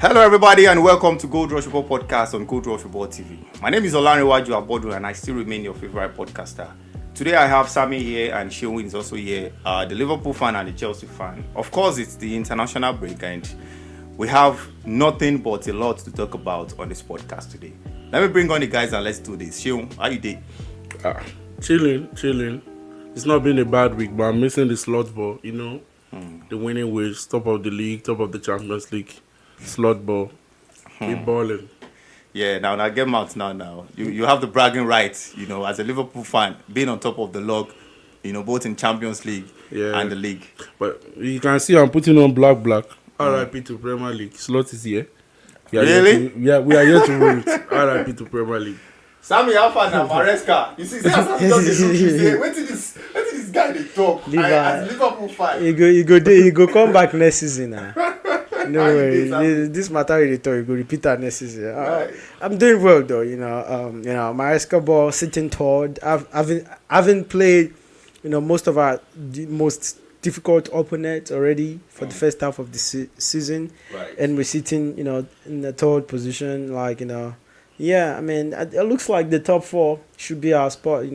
Hello, everybody, and welcome to Gold Rush Football Podcast on Gold Rush Football TV. My name is Olanrewaju Abodu, and I still remain your favorite podcaster. Today, I have Sammy here, and Shewan is also here, the Liverpool fan and the Chelsea fan. Of course, it's the international break, and we have nothing but a lot to talk about on this podcast today. Let me bring on the guys and let's do this. Shewan, how you doing? Chilling. It's not been a bad week, but I'm missing the slot ball, the winning ways, top of the league, top of the Champions League. Slot ball, keep balling. Yeah, now get out now. You have the bragging rights, as a Liverpool fan, being on top of the log, both in Champions League and the league. But you can see I'm putting on black. RIP to Premier League. Slot is here. Really? We are here to win it. RIP to Premier League. Sammy, how far now, Maresca? You see, Sammy just say, wait till this guy they talk. As a Liverpool fan. He go come back next season now. No way. This matter really talk. You go repeat that next season. Right. I'm doing well though. Maresca ball sitting tall. Haven't played, most of our most difficult opponents already for the first half of the season, right. And we're sitting, in the third position. It looks like the top four should be our spot.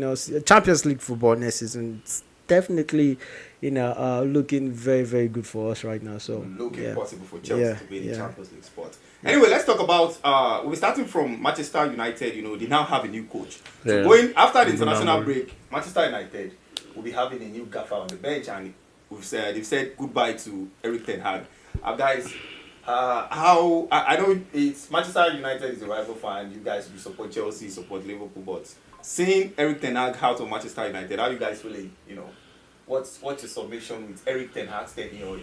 Champions League football next season. It's definitely, looking very, very good for us right now. So looking possible for Chelsea to be in the Champions League spot. Anyway, let's talk about. We're starting from Manchester United. They now have a new coach. So going after the international break, Manchester United will be having a new gaffer on the bench, and they've said goodbye to Erik ten Hag. Guys. How I know it's Manchester United is a rival fan. You guys you support Chelsea, support Liverpool, but seeing Erik ten Hag out of Manchester United, how you guys feeling? What's your submission with Erik ten Hag's tenure?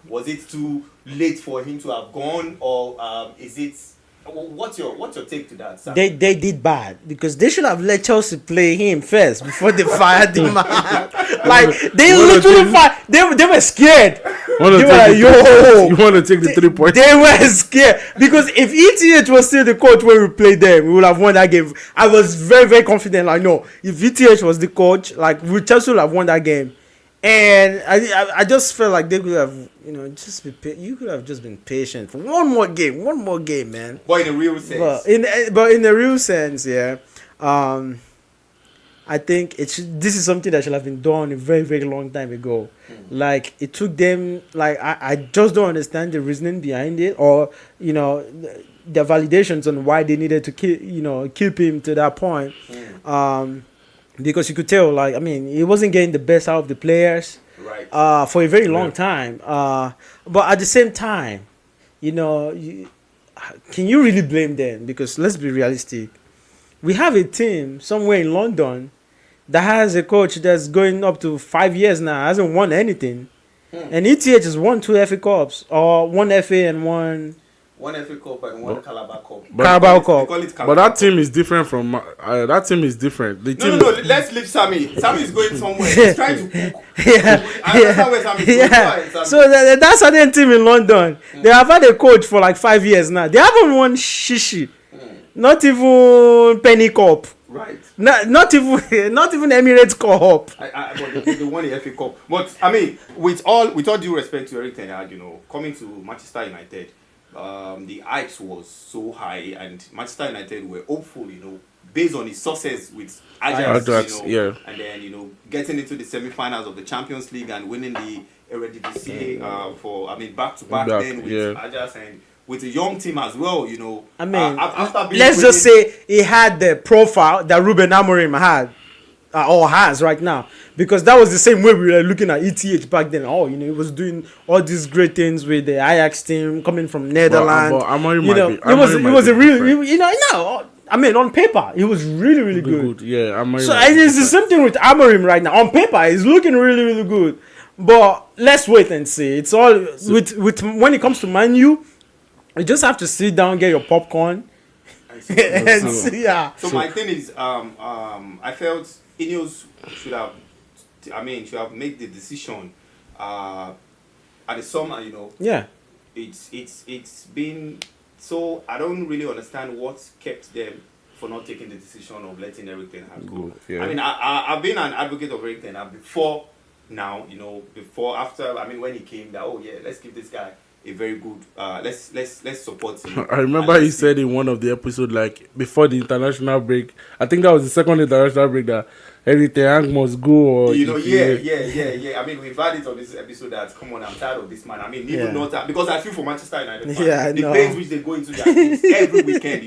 Was it too late for him to have gone, or is it? What's your take to that, Sam? They did bad because they should have let Chelsea play him first before they fired him. They literally fired. They were scared. They were like, yo, you want to take the 3 points? They were scared because if ETH was still the coach when we played them, we would have won that game. I was very, very confident. If ETH was the coach, Chelsea would have won that game. And I just felt like they could have, you could have just been patient for one more game, man. But in a real sense. But in a real sense, yeah. I think this is something that should have been done a very, very long time ago. It took them, I just don't understand the reasoning behind it, or, the validations on why they needed to keep him to that point. Because you could tell, he wasn't getting the best out of the players, right? For a very long time. But at the same time, can you really blame them? Because let's be realistic. We have a team somewhere in London that has a coach that's going up to 5 years now, hasn't won anything. And ETH has won 2 FA Cups, or 1 FA and one FA Cup and one Carabao Cup. Carabao Cup. But that team is different from that team is different. No. Let's leave Sammy. Sammy is going somewhere. He's trying to cook. So that's certain team in London. They have had a coach for 5 years now. They haven't won shishi. Not even Penny Cup. Right. Not even Emirates Cup. But they won the FA Cup. But with all due respect to Erik ten Hag, coming to Manchester United. The hype was so high, and Manchester United were hopeful, based on his success with Ajax, and then getting into the semi-finals of the Champions League and winning the Eredivisie back to back then with Ajax and with a young team as well, after being let's just say he had the profile that Ruben Amorim had. Or has right now, because that was the same way we were looking at ETH back then. He was doing all these great things with the Ajax team coming from Netherlands. But Amorim he was a real, on paper, he was really, really good. Yeah, Amorim. So it's the same thing with Amorim right now. On paper, he's looking really, really good. But let's wait and see. It's all with when it comes to Man U, you just have to sit down, get your popcorn, and see. Yeah. So my thing is, I felt Ineos should have made the decision at the summer. Yeah. It's been so. I don't really understand what kept them for not taking the decision of letting Erik ten Hag go. Yeah. I've been an advocate of Erik ten Hag before now. Before, after. When he came, that let's give this guy a very good. Let's support him. I remember he said in one of the episodes, like before the international break, I think that was the second international break, that Eric Ten Hag must go. Or yeah. I mean, we've had it on this episode that, come on, I'm tired of this man. I mean, even not because I feel for Manchester United fans, the pains which they go into their games every weekend,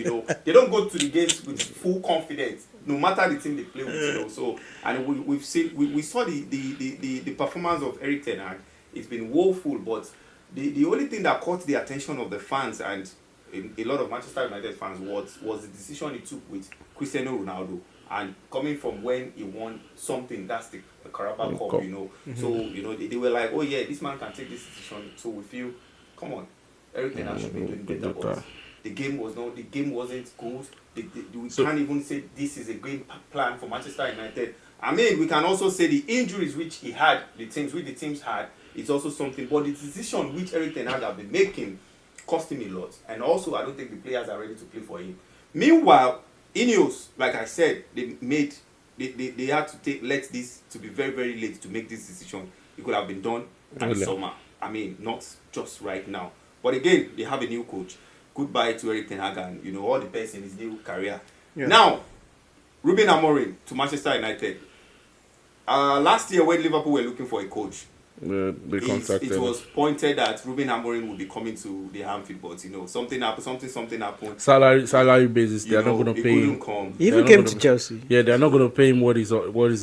they don't go to the games with full confidence, no matter the team they play with, So, and we saw the performance of Eric Ten Hag. It's been woeful, but the only thing that caught the attention of the fans and a lot of Manchester United fans was the decision he took with Cristiano Ronaldo, and coming from when he won something, that's the Carabao Cup, So they were like, oh yeah, this man can take this decision. So we feel, come on, Eric Ten Hag should be doing better. But the game wasn't good. We can't even say this is a game plan for Manchester United. I mean, we can also say the injuries which he had, the teams had, is also something. But the decision which Eric Ten Hag have been making cost him a lot. And also, I don't think the players are ready to play for him. Meanwhile, Ineos, like I said, they had to let this to be very, very late to make this decision. It could have been done in the summer. I mean, not just right now. But again, they have a new coach. Goodbye to Eric Ten Hag and all the best in his new career. Yeah. Now, Ruben Amorim to Manchester United. Last year when Liverpool were looking for a coach, it was pointed that Ruben Amorim would be coming to the Anfield, but something happened. Salary basis, they are not going to pay him. He even came to Chelsea. Yeah, they are not going to pay him what is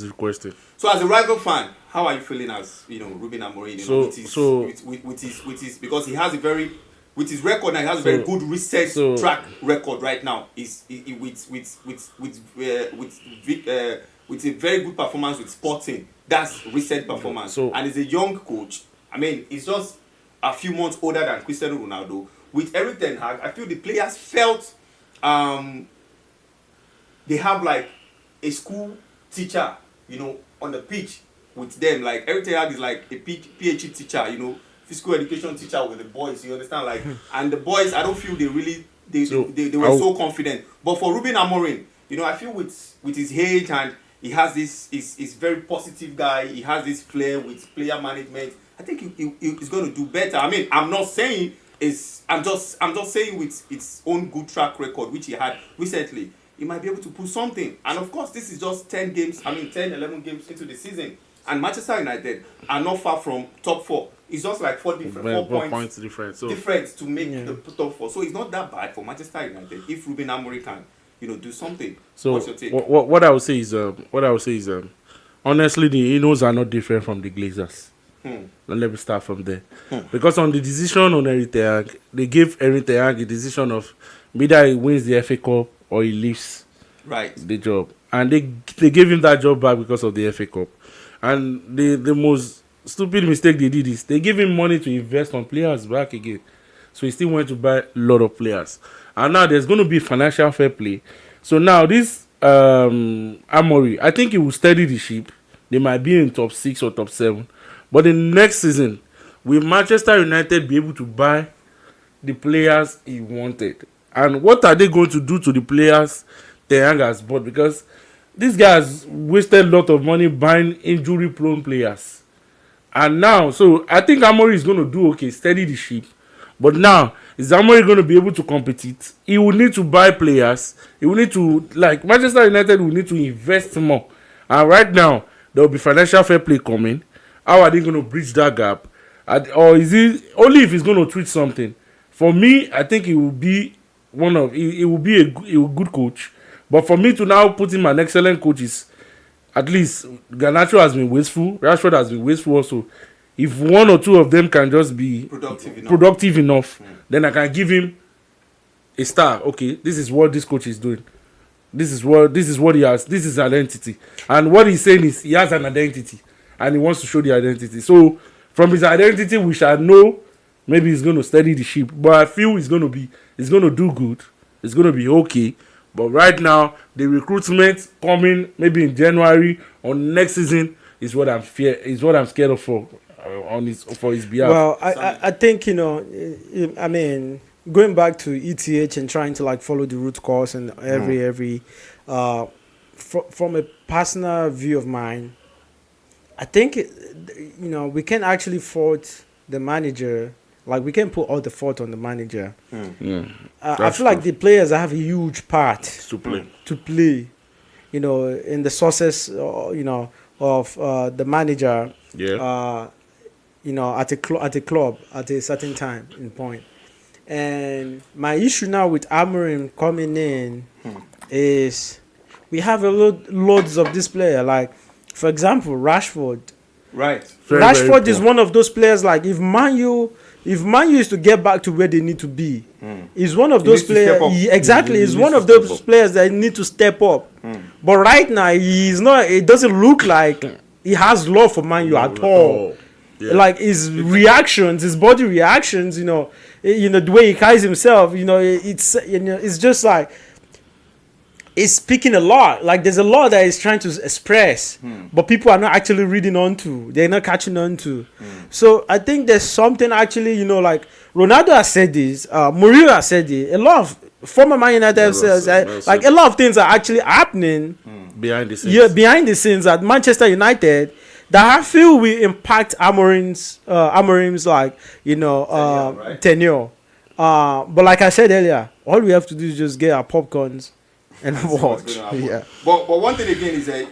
requested. So as a rival fan, how are you feeling as Ruben Amorim? With his because he has a very with his record now, he has a very good recent track record right now. With a very good performance with Sporting. That's recent performance. And he's a young coach. I mean, he's just a few months older than Cristiano Ronaldo. With Eric Ten Hag, I feel the players felt they have like a school teacher, on the pitch with them. Like Eric Ten Hag is like a PhD teacher, physical education teacher with the boys. You understand? Like, and the boys, I don't feel they were so confident. But for Ruben Amorim, I feel with his age and he has this, he's very positive guy. He has this flair with player management. I think he's going to do better. I mean, I'm not saying I'm just saying with its own good track record, which he had recently, he might be able to pull something. And of course, this is just 10, 11 games into the season. And Manchester United are not far from top 4. It's just like 4 points different to make the top 4. So it's not that bad for Manchester United if Ruben Amorim can do something. So what's your take? What I would say is honestly, the Inos are not different from the Glazers. Let me start from there. Because on the decision on Eric Ten Hag, they gave Eric Ten Hag the decision of either he wins the FA Cup or he leaves the job. And they gave him that job back because of the FA Cup. And the most stupid mistake they did is they gave him money to invest on players back again. So he still went to buy a lot of players. And now there's going to be financial fair play. So now this Amorim, I think he will steady the ship. They might be in top 6 or top 7. But in next season, will Manchester United be able to buy the players he wanted? And what are they going to do to the players Ten Hag has bought? Because this guy has wasted a lot of money buying injury-prone players. And now, so I think Amorim is going to do okay, steady the ship. But now, is Amorim going to be able to compete? He will need to buy players. He will need to, like, Manchester United will need to invest more. And right now, there will be financial fair play coming. How are they going to bridge that gap? Or is it only if he's going to tweet something? For me, I think he will be he will be a good coach. But for me to now put him an excellent coach is, at least, Garnacho has been wasteful. Rashford has been wasteful also. If one or two of them can just be productive enough, then I can give him a star. Okay, this is what this coach is doing. This is what he has. This is identity. And what he's saying is he has an identity. And he wants to show the identity. So, from his identity, we shall know maybe he's going to steady the ship. But I feel he's going to do good. It's going to be okay. But right now, the recruitment coming maybe in January or next season is what I'm scared of for his behalf. Well, I think, I mean, going back to ETH and trying to follow the root cause and every from a personal view of mine, I think we can actually fault the manager Like, we can't put all the fault on the manager. I That's feel like true. the players have a huge part To play. to play, you know, in the success, you know, of the manager, Yeah. you know, at a club at a certain time in point. And my issue now with Amorim coming in is we have loads of this player. Like, for example, Rashford. Right. Very, Rashford very is poor. one of those players. Like, if Man U is to get back to where they need to be, he's one of He those needs to step players. up. Exactly, He he's needs one to of those step up. players that need to step up. But right now, he's not. It doesn't look like he has love for Man U at all. Yeah. Like, his reactions, his body reactions, you know, the way he carries himself, you know, it's just like it's speaking a lot. Like, there's a lot that he's trying to express, but people are not actually reading onto. They're not catching on to. So I think there's something actually, you know, like Ronaldo has said this, Mourinho has said it. A lot of former Man United says like a lot of things are actually happening behind the scenes. yeah, behind the scenes at Manchester United that I feel will impact Amorim's like, you know, Right. tenure. But like I said earlier, all we have to do is just get our popcorns and See what's watch. gonna happen. Yeah. But one thing again is that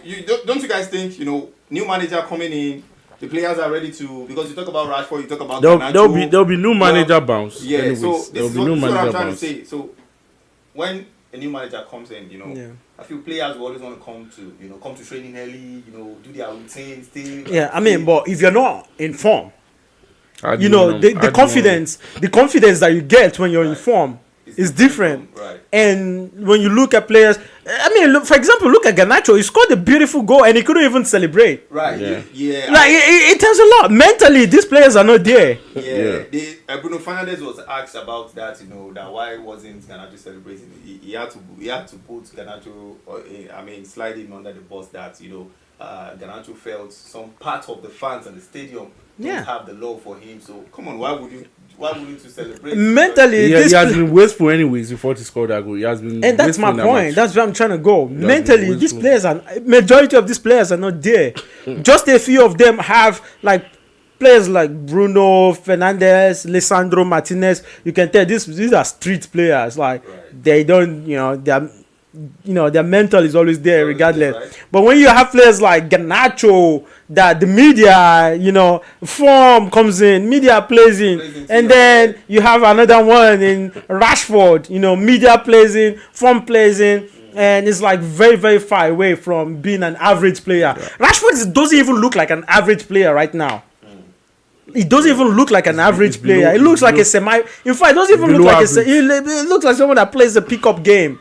don't you guys think, you know, new manager coming in, the players are ready to, because you talk about Rashford, you talk about Garnacho. There'll be new manager bounce. Yeah, Anyways, so there'll this be is new what I'm manager trying bounce. to say. So when a new manager comes in, you know, Yeah. I feel players will always want to come to training early, you know, do their routine, stay. Yeah, I mean, but if you're not in form, How do you know, I the do confidence that you get when you're in form is different. Right. And when you look at players, I mean, look, for example, look at Garnacho. He scored a beautiful goal and he couldn't even celebrate. Right. Yeah. Yeah. Like, it tells a lot. Mentally, these players are not there. Yeah. Bruno Fernandes was asked about that, you know, that why wasn't Garnacho celebrating? He had to put Garnacho, slide him under the bus that, you know, Garnacho felt some part of the fans and the stadium don't have the love for him. So come on, why wouldn't you celebrate? Mentally, He this has been wasteful anyways before he scored that goal. He has been and that's my wasteful in that point. match. That's where I'm trying to go. been Mentally, these wasteful. players majority of these players are not there. Just a few of them have like players like Bruno Fernandes, Lisandro Martinez. You can tell these are street players. Like they don't, you know, their mental is always there regardless. Right. But when you have players like Garnacho, that the media, you know, form comes in, media plays in, and then you have another one in Rashford, you know, media plays in, form plays in, and it's like very, very far away from being an average player. Rashford doesn't even look like an average player right now. It doesn't even look like an average player. It looks like a semi. In fact, it doesn't even look like it looks like someone that plays a pickup game.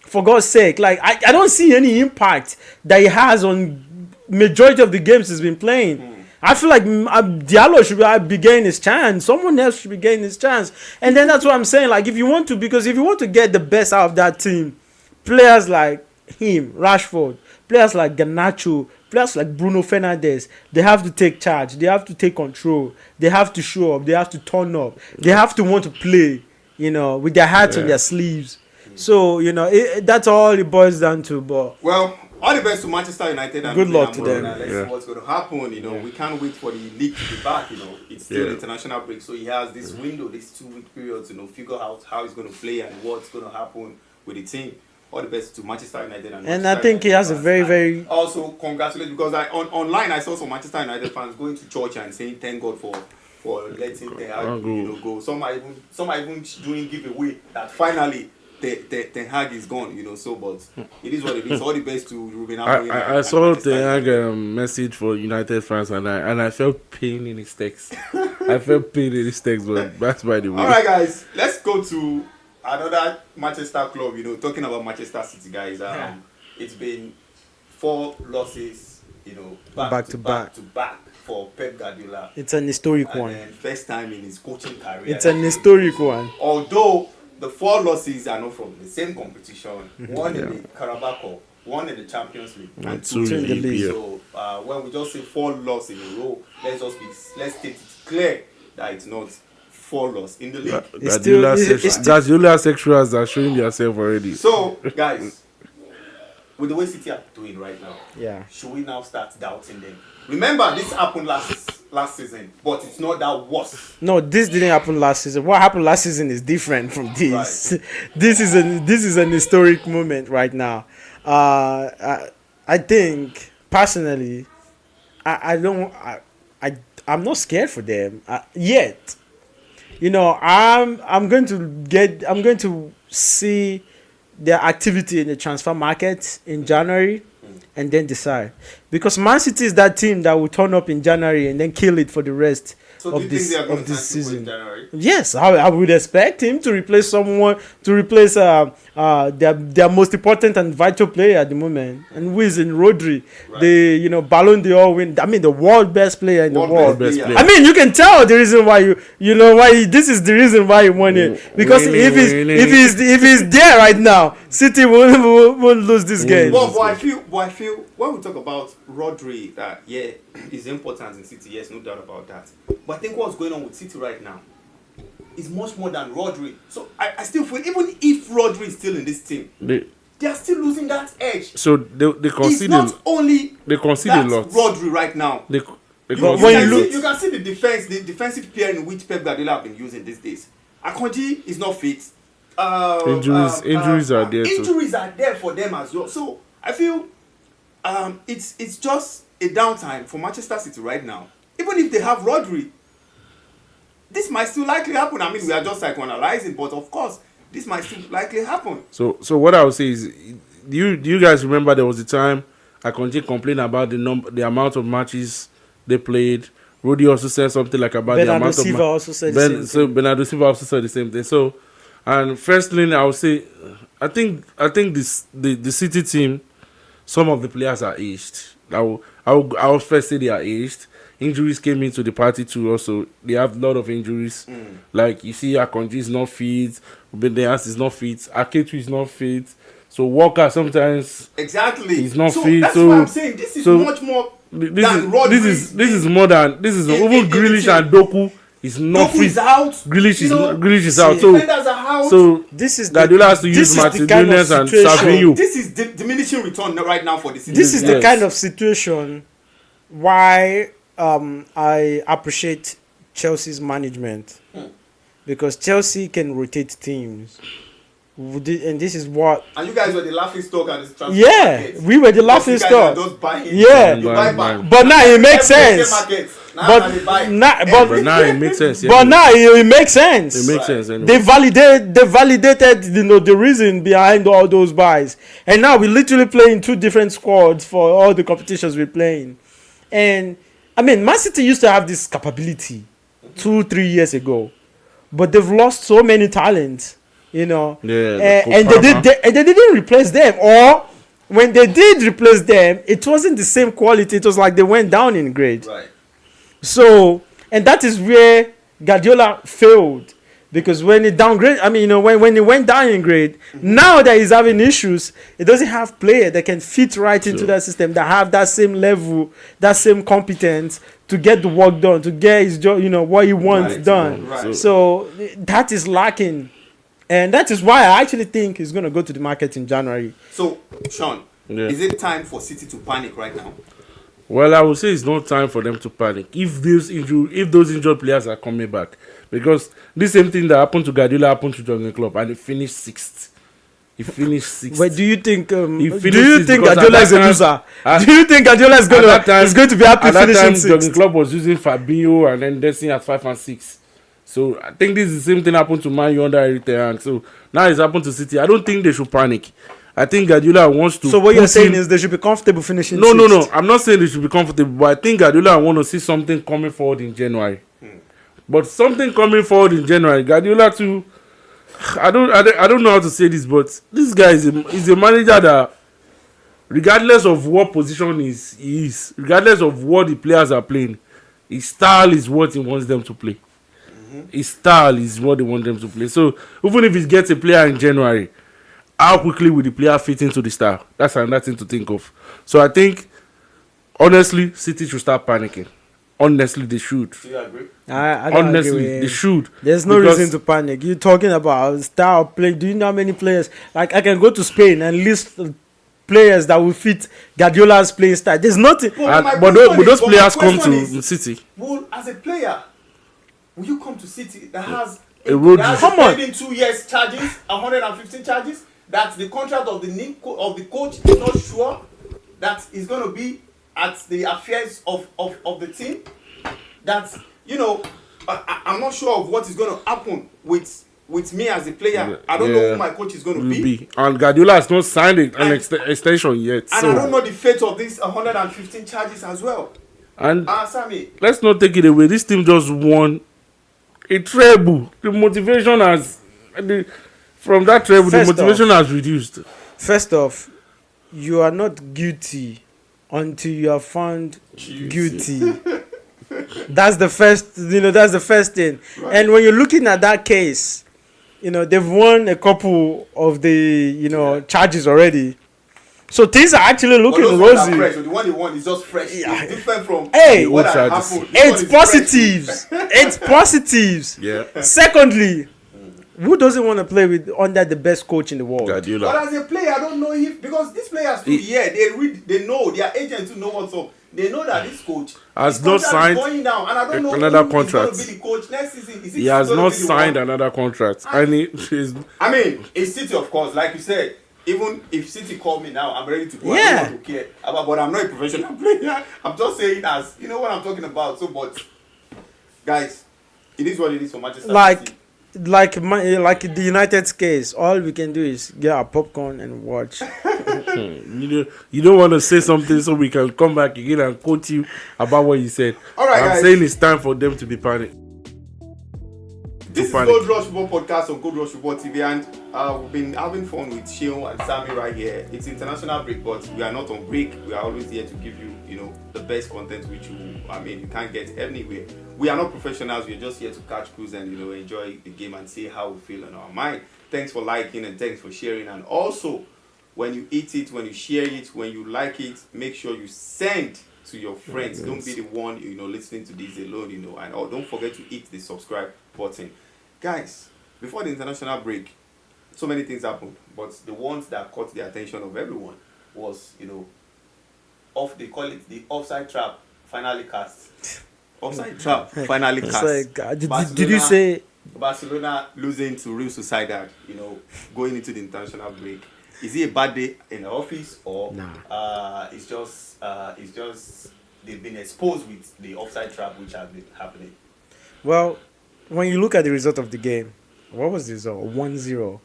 For God's sake, like I don't see any impact that he has on majority of the games he's been playing. I feel like Diallo should be getting his chance. Someone else should be getting his chance. And then that's what I'm saying. Like, if you want to get the best out of that team, players like him, Rashford, players like Garnacho, players like Bruno Fernandes, they have to take charge. They have to take control. They have to show up. They have to turn up. They have to want to play, you know, with their hearts on their sleeves. So, you know, that's all it boils down to. But well, all the best to Manchester United and good luck to them. Let's see what's going to happen. You know, we can't wait for the league to be back. You know, it's still international break, so he has this window, this 2-week period to figure out how he's going to play and what's going to happen with the team. All the best to Manchester United and I think he has a very, very also congratulations, because online I saw some Manchester United fans going to church and saying thank God for letting Ten Hag go. Some are even doing giveaway that finally Ten Hag is gone, you know. So, but it is what it is. All the best to Ruben Amorim. I saw Ten Hag message for United fans, and I felt pain in his text. I felt pain in his text, but that's by the way. All right, guys, let's go to another Manchester club. You know, talking about Manchester City, guys. It's been 4 losses, you know, back to back for Pep Guardiola. It's an historic and one. Then first time in his coaching career. It's an historic one. Although the 4 losses are not from the same competition. One in the Carabao Cup, one in the Champions League, and 2 in the league. So when we just say 4 losses in a row, let's state it clear that it's not 4 losses in the league. Guardiola sexuals are showing themselves already. So, guys, with the way City are doing right now, Yeah. should we now start doubting them? Remember, this happened last last season, but it's not that worse. No, this didn't happen last season. What happened last season is different from this. Right. This is an historic moment right now. I think personally, I'm not scared for them yet. You know, I'm going to see their activity in the transfer market in January and then decide. Because Man City is that team that will turn up in January and then kill it for the rest of this season. Yes, I would expect him to replace someone, to replace their most important and vital player at the moment, and who is in Rodri, the Ballon d'Or win. I mean, the world best player in the world. I mean, you can tell the reason why this is the reason why he won it, because if he's there right now, City won't lose this game. But I feel when we talk about Rodri, that is important in City. Yes, no doubt about that. But I think what's going on with City right now is much more than Rodri. So I still feel, even if Rodri is still in this team, they are still losing that edge. So they concede. It's not only they concede a lot. Rodri right now. You can see the defensive player in which Pep Guardiola have been using these days. Akanji is not fit. Injuries are there. Injuries are there for them as well. So I feel it's just a downtime for Manchester City right now. Even if they have Rodri, this might still likely happen. I mean, we are just psychoanalyzing, but of course, this might still likely happen. So what I would say is, do you guys remember there was a time Akanji complained about the amount of matches they played? Rudy also said something like about the amount of matches. Bernardo Silva also said the same thing. So, and firstly, I would say, I think the City team, some of the players are aged. I will first say they are aged. Injuries came into the party too. Also, they have a lot of injuries. Like you see, Akanji is not fit. Ruben Dias is not fit. Aketu is not fit. So Walker sometimes he's not fit. That's what I'm saying. This is much more than Rodri. This is more than even Grealish and Doku is not fit. Is out. Grealish is out. Defenders are out. So this is Guardiola has to use Martin Nunes and Savinho. This is diminishing return right now for the City. This is the kind of situation why I appreciate Chelsea's management, because Chelsea can rotate teams, and this is what. And you guys were the laughing stock at this transfer. Yeah, we were the laughing stock. Yeah, but now it makes sense. But now it makes sense. But now it makes sense. It makes sense. Anyway. They validated the reason behind all those buys, and now we literally play in two different squads for all the competitions we're playing, and. I mean, Man City used to have this capability 2-3 years ago, but they've lost so many talents, and they didn't replace them. Or when they did replace them, it wasn't the same quality. It was like they went down in grade. Right. So, and that is where Guardiola failed, because when he downgraded, when he went down in grade, now that he's having issues, he doesn't have players that can fit right into that system, that have that same level, that same competence to get the work done, to get his job, what he wants done. Right. So that is lacking, and that is why I actually think he's going to go to the market in January. So, Sean, is it time for City to panic right now? Well, I would say it's not time for them to panic if those injured players are coming back. Because this same thing that happened to Guardiola happened to Jurgen Klopp, and he finished sixth. But do you think Guardiola is a loser? Do you think Guardiola is going to be happy finishing sixth? Jurgen Klopp was using Fabinho and then Destiny at 5 and 6. So I think this is the same thing happened to Man U under Erik ten Hag. So now it's happened to City. I don't think they should panic. I think Guardiola wants to. So what you're saying is they should be comfortable finishing sixth? No. I'm not saying they should be comfortable, but I think Guardiola want to see something coming forward in January. But something coming forward in January, Guardiola too. I don't know how to say this, but this guy is a manager that, regardless of what position he is, regardless of what the players are playing, his style is what he wants them to play. His style is what they want them to play. So even if he gets a player in January, how quickly will the player fit into the style? That's another thing to think of. So I think, honestly, City should start panicking. Honestly, they should. Do you agree? I don't Honestly, agree. they should. There's no reason to panic. You're talking about style play. Do you know how many players? Like, I can go to Spain and list players that will fit Guardiola's playing style. There's nothing. But those players come to City. Well, as a player, will you come to City that has Come on. 2 years charges, 115 charges? That the contract of the coach is not sure that is going to be at the affairs of the team. That, you know, I'm not sure of what is going to happen with me as a player. I don't know who my coach is going to be. And Guardiola has not signed an extension yet. And I don't know the fate of these 115 charges as well. And Sammy, let's not take it away. This team just won a treble. The motivation from that treble, the motivation has reduced. First off, you are not guilty until you are found guilty. That's the first thing. Right. And when you're looking at that case, you know, they've won a couple of the, charges already. So things are actually looking rosy. Fresh. The one they want is just fresh. Yeah. It's different from what happened. It's positives. It's positives. Yeah. Secondly, who doesn't want to play under the best coach in the world? Guardiola. But as a player, I don't know if, because these players they know, their agents who know what's up. They know that this coach has not signed another contract. Be the coach next season. He has not signed another contract. I mean, it's City, of course. Like you said, even if City call me now, I'm ready to go. I don't want to care but I'm not a professional player. I'm just saying as you know what I'm talking about. So, but guys, it is what it is for Manchester City. Like the United's case, all we can do is get our popcorn and watch. You don't want to say something so we can come back again and quote you about what you said. All right, I'm saying it's time for them to be panicked. This is Gold Rush Football Podcast on Gold Rush Football TV, and we've been having fun with Sheon and Sammy right here. It's international break, but we are not on break. We are always here to give you, the best content which you can't get anywhere. We are not professionals. We're just here to catch crews and enjoy the game and see how we feel in our mind. Thanks for liking and thanks for sharing. And also, when you eat it, when you share it, when you like it, make sure you send to your friends. Yes. Don't be the one listening to this alone. And don't forget to hit the subscribe button. Guys, before the international break, so many things happened, but the ones that caught the attention of everyone was, they call it the offside trap finally cast. Offside trap finally cast. Did you say Barcelona losing to Real Sociedad? Going into the international break. Is it a bad day in the office or it's just they've been exposed with the offside trap which has been happening? Well, when you look at the result of the game, what was the result? 1-0.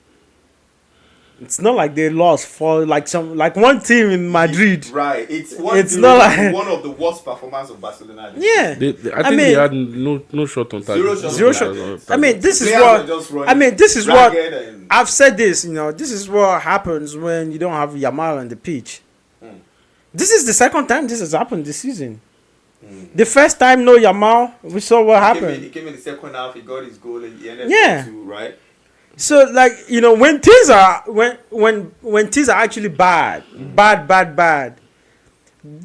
It's not like they lost for like one team in Madrid. Right. It's not like one of the worst performances of Barcelona. Yeah. I think they had no shot on target. Zero shot. I mean, this is what I've said this, this is what happens when you don't have Yamal on the pitch. This is the second time this has happened this season. The first time, no Yamal, we saw what happened. He came in the second half, he got his goal, and he ended up 2, right? So, when things are when things are actually bad,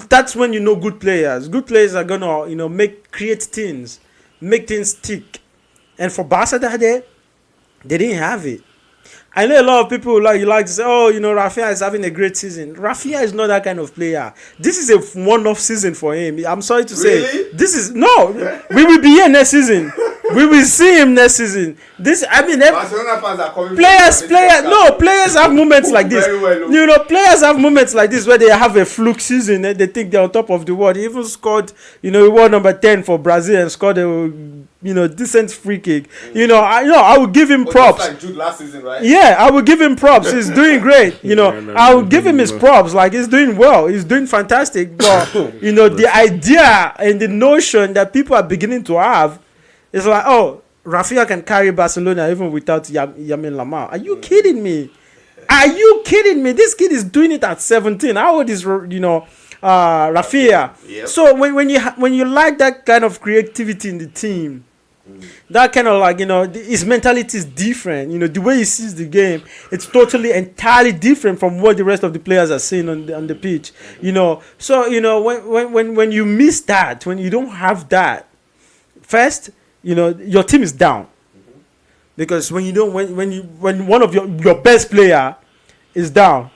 that's when good players are gonna create things, make things stick. And for Barca that day, they didn't have it. I know a lot of people like to say, Rafinha is having a great season. Rafinha is not that kind of player. This is a one-off season for him. I'm sorry to say. We will be here next season. We will see him next season. Barcelona fans are coming. Players have moments like this. Well, players have moments like this where they have a fluke season and they think they're on top of the world. He even scored, he won number 10 for Brazil and scored a decent free kick. I will give him props. Just like Jude last season, right? Yeah, I will give him props. He's doing great. I will give him his props. Like, he's doing well. He's doing fantastic. But the idea and the notion that people are beginning to have is like, Rafinha can carry Barcelona even without Lamine Yamal. Are you kidding me? Are you kidding me? This kid is doing it at 17. How old is Rafinha? Yep. So when you like that kind of creativity in the team, that kind of his mentality is different. The way he sees the game, it's totally entirely different from what the rest of the players are seeing on the pitch. So when you miss that, when you don't have that, first, your team is down. Because when one of your best player is down,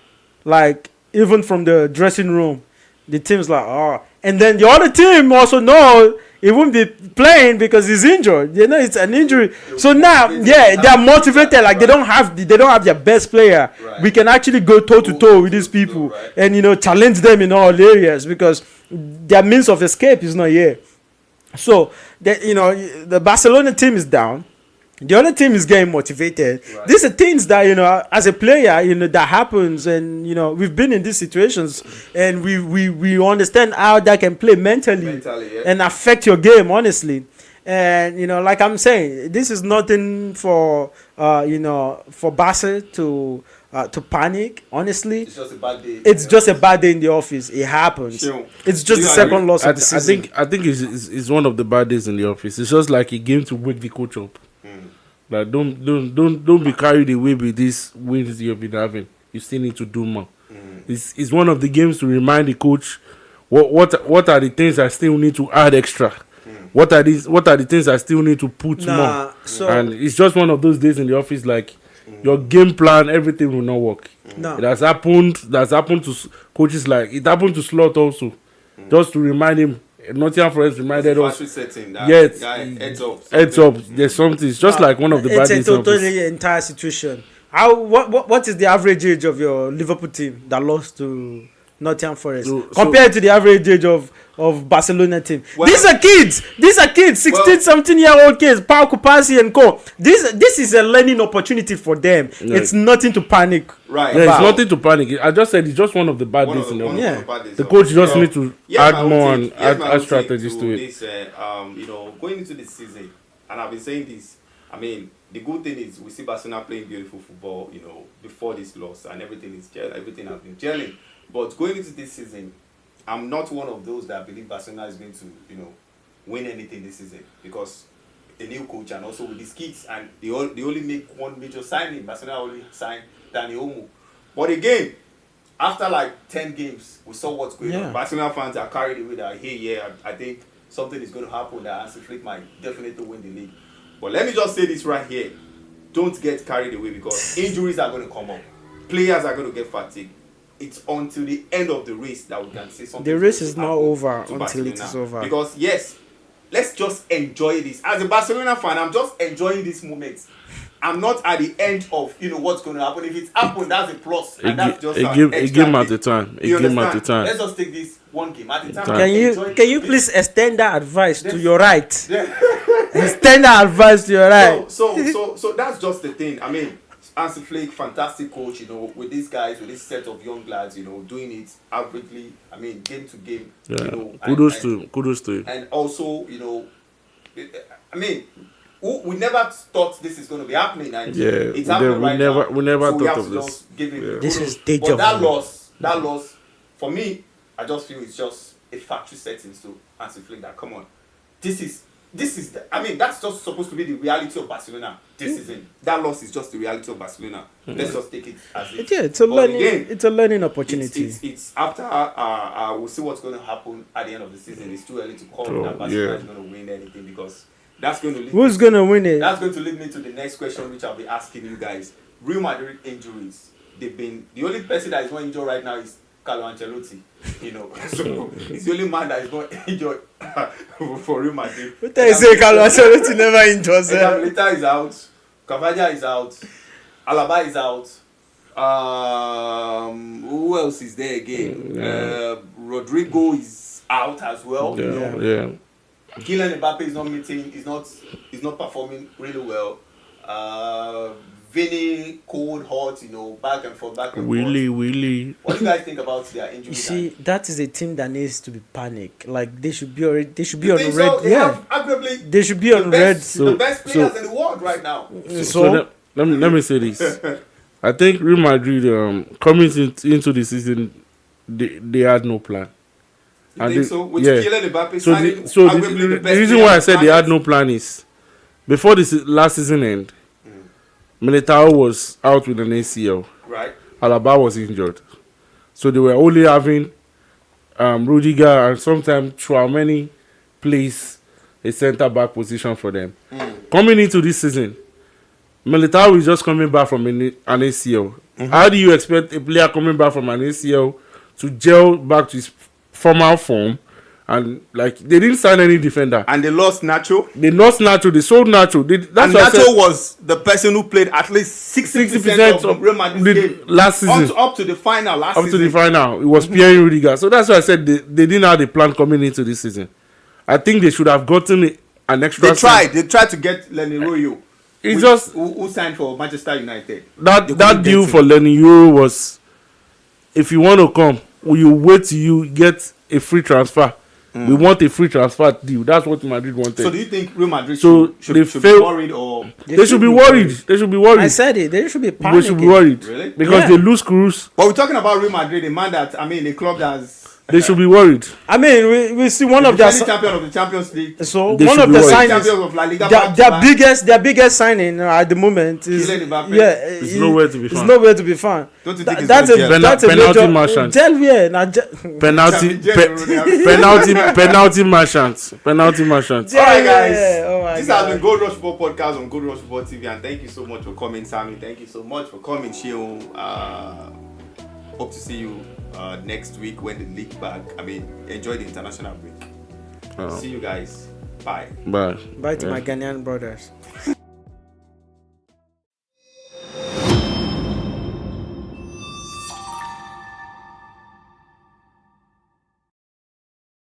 like even from the dressing room, the team's like, oh. And then the other team also know he won't be playing because he's injured. You know, it's an injury. So now, yeah, they are motivated. Like they don't have their best player. Right. We can actually go toe to toe with these people, right. and challenge them in all areas because their means of escape is not here. So the Barcelona team is down. The other team is getting motivated. Right. These are things that as a player, that happens, and we've been in these situations, and we understand how that can play mentally yeah. and affect your game, honestly. And like I'm saying, this is nothing for for Barca to panic. Honestly, it's just a bad day. It's just a bad day in the office. It happens. Sure. It's just the second loss of the season. I think it's one of the bad days in the office. It's just like a game to wake the coach up. Like don't be carried away with these wins you've been having. You still need to do more. It's one of the games to remind the coach what are the things I still need to add extra. What are the things I still need to put more? And it's just one of those days in the office, like your game plan, everything will not work. No. It has happened to coaches, like it happened to Slot also. Just to remind him, Nottingham Forest reminded us. Yes, heads up. There's something. It's just like one of the bad days. It's a totally entire situation. What is the average age of your Liverpool team that lost to Nottingham Forest compared to the average age of Barcelona team? Well, these are kids, 16, 17-year-old kids, Pau Kupasi and co. This is a learning opportunity for them. Right. It's nothing to panic. Right. Yeah, it's nothing to panic. I just said it's just one of the bad days in the The coach just need to add more and add strategies to it. This, going into this season, and I've been saying this, I mean, the good thing is we see Barcelona playing beautiful football, before this loss, and everything has been gelling. But going into this season, I'm not one of those that believe Barcelona is going to, win anything this season, because a new coach and also with these kids, and they only make one major signing. Barcelona only signed Dani Olmo. But again, after like 10 games, we saw what's going on. Barcelona fans are carried away that, hey, I think something is going to happen that Hansi Flick might definitely win the league. But let me just say this right here. Don't get carried away, because injuries are going to come up. Players are going to get fatigued. It's until the end of the race that we can say something. The race is not over until it is over. Because yes, let's just enjoy this. As a Barcelona fan, I'm just enjoying this moment. I'm not at the end of what's going to happen. If it's happened, that's a plus. And that's just a game at a time. A game at a time. Let's just take this one game at a time. Can you please extend that advice to your right? Extend that advice to your right. So that's just the thing. I mean, Hansi Flick, fantastic coach, with these guys, with this set of young lads, doing it averagely, I mean, game to game, kudos to him. And also, I mean, we never thought this is going to be happening, and it's happening right now. We never so thought of this. This is danger. But that loss, for me, I just feel it's just a factory setting to Hansi Flick that, come on, this is that's just supposed to be the reality of Barcelona this season. That loss is just the reality of Barcelona. Let's just take it as it. Yeah, it's a learning opportunity. It's after we'll see what's going to happen at the end of the season. It's too early to call that Barcelona is going to win anything, because that's going to lead. Who's going to win it? That's going to lead me to the next question, which I'll be asking you guys. Real Madrid injuries. The only person that is not injured right now is Carlo Ancelotti, so he's the only man that is not injured for Real Madrid. What do you say, Carlo Ancelotti never injured? Milita is out, Cavaglia is out, Alaba is out. Who else is there again? Rodrigo is out as well. Yeah. Kylian Mbappe is not meeting. He's not performing really well. Vinny, cold, hot, back and forth. Willy. What do you guys think about their injury? You see, that is a team that needs to be panicked. Like they should be on red. They should be on red. The best players in the world right now. So let me say this. I think Real Madrid coming into the season, they had no plan. You think so? With Kylian Mbappe signing, the reason why I said they had no plan is before this last season end, Militao was out with an ACL. Right. Alaba was injured. So they were only having Rudiger and sometimes Tchouaméni plays a centre-back position for them. Coming into this season, Militao is just coming back from an ACL. How do you expect a player coming back from an ACL to gel back to his former form. And like they didn't sign any defender, and they lost Nacho. They sold Nacho. And Nacho was the person who played at least 60% of Real Madrid's game last season, up to the final. Up to the final, it was Pierre Rudiger. So that's why I said they didn't have the plan coming into this season. I think they should have gotten an extra. They tried to get Lenny Royo. Who signed for Manchester United. That deal for Lenny Royo was, if you want to come, will you wait till you get a free transfer? We want a free transfer deal. That's what Madrid wanted. So do you think Real Madrid should be worried or they should be worried? They should be worried. I said it. They should be panicking. They should be worried. Really? Because they lose Cruz. But we're talking about Real Madrid, a man that a club that's. They should be worried. I mean, we see one of their champion of the Champions League. So one of the signings, of La Liga, their biggest signing at the moment is it's nowhere to be found. It's nowhere to be found. Don't you think that's a penalty merchant? Penalty merchant. Penalty merchant. All right, guys. This has been Gold Rush Football Podcast on Gold Rush Football TV, and thank you so much for coming, Sammy. Thank you so much for coming, Shion. Hope to see you next week when the league back. Enjoy the international break. See you guys. Bye. Bye. Bye to my Ghanaian brothers.